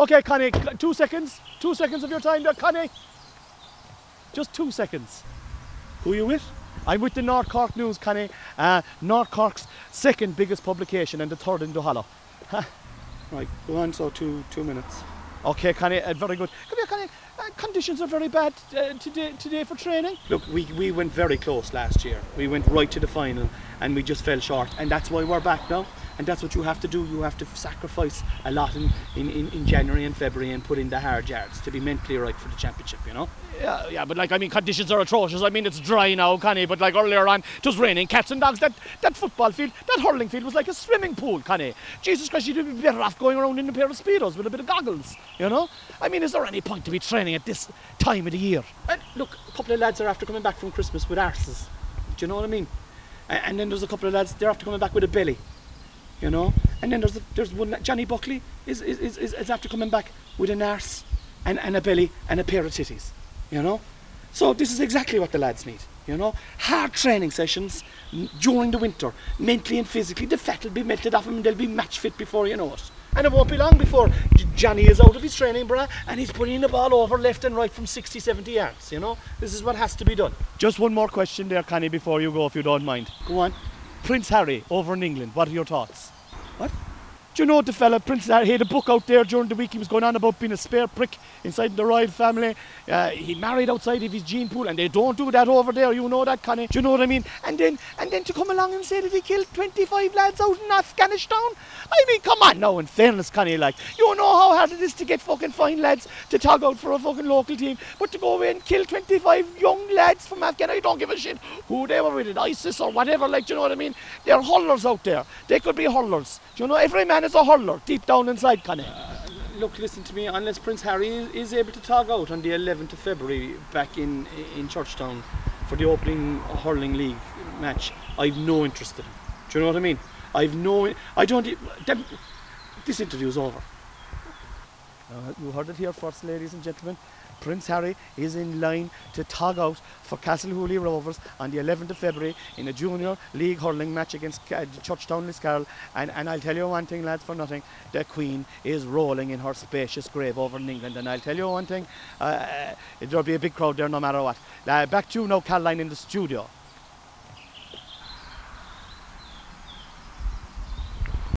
Okay, Connie, 2 seconds. 2 seconds of your time there, Connie. Just 2 seconds. Who are you with? I'm with the North Cork News, Connie. North Cork's second biggest publication and the third in Duhallow. Right, go on, so two minutes. Okay, Connie, very good. Come here, Connie. Conditions are very bad today for training. Look, we went very close last year. We went right to the final and we just fell short. And that's why we're back now. And that's what you have to do. You have to sacrifice a lot in January and February and put in the hard yards to be mentally right for the championship, you know? Yeah, but like, I mean, conditions are atrocious. I mean, it's dry now, Connie, but like earlier on, it was raining cats and dogs. That football field, that hurling field was like a swimming pool, Connie. Jesus Christ, you'd be better off going around in a pair of Speedos with a bit of goggles, you know? I mean, is there any point to be training at this time of the year? And look, a couple of lads are after coming back from Christmas with arses. Do you know what I mean? And then there's a couple of lads, they're after coming back with a belly. You know, and then there's one, Johnny Buckley is after coming back with an arse and a belly and a pair of titties, you know. So this is exactly what the lads need, you know. Hard training sessions during the winter, mentally and physically. The fat will be melted off them and they'll be match fit before you know it. And it won't be long before Johnny is out of his training bra and he's putting the ball over left and right from 60, 70 yards, you know. This is what has to be done. Just one more question there, Connie, before you go, if you don't mind. Go on. Prince Harry over in England, what are your thoughts? What? Do you know the fella, Prince Harry, he had a book out there during the week. He was going on about being a spare prick inside the royal family. He married outside of his gene pool, and they don't do that over there. You know that, Connie. Do you know what I mean? And then to come along and say that he killed 25 lads out in Afghanistan. I mean, come on now, in fairness, Connie, like, you know how hard it is to get fucking fine lads to tug out for a fucking local team, but to go away and kill 25 young lads from Afghanistan, I don't give a shit who they were with, ISIS or whatever, like, do you know what I mean? They're hurlers out there. They could be hurlers. Do you know, every man is a hurler deep down inside, Connie. Look, listen to me, unless Prince Harry is able to tug out on the 11th of February back in Churchtown for the opening hurling league match, I've no interest in him. Do you know what I mean? This interview is over. You heard it here first, ladies and gentlemen. Prince Harry is in line to tug out for Castlehooley Rovers on the 11th of February in a junior league hurling match against Churchtown Liscarroll. And I'll tell you one thing, lads, for nothing, the Queen is rolling in her spacious grave over in England. And I'll tell you one thing, there'll be a big crowd there no matter what. Back to you now, Caroline, in the studio.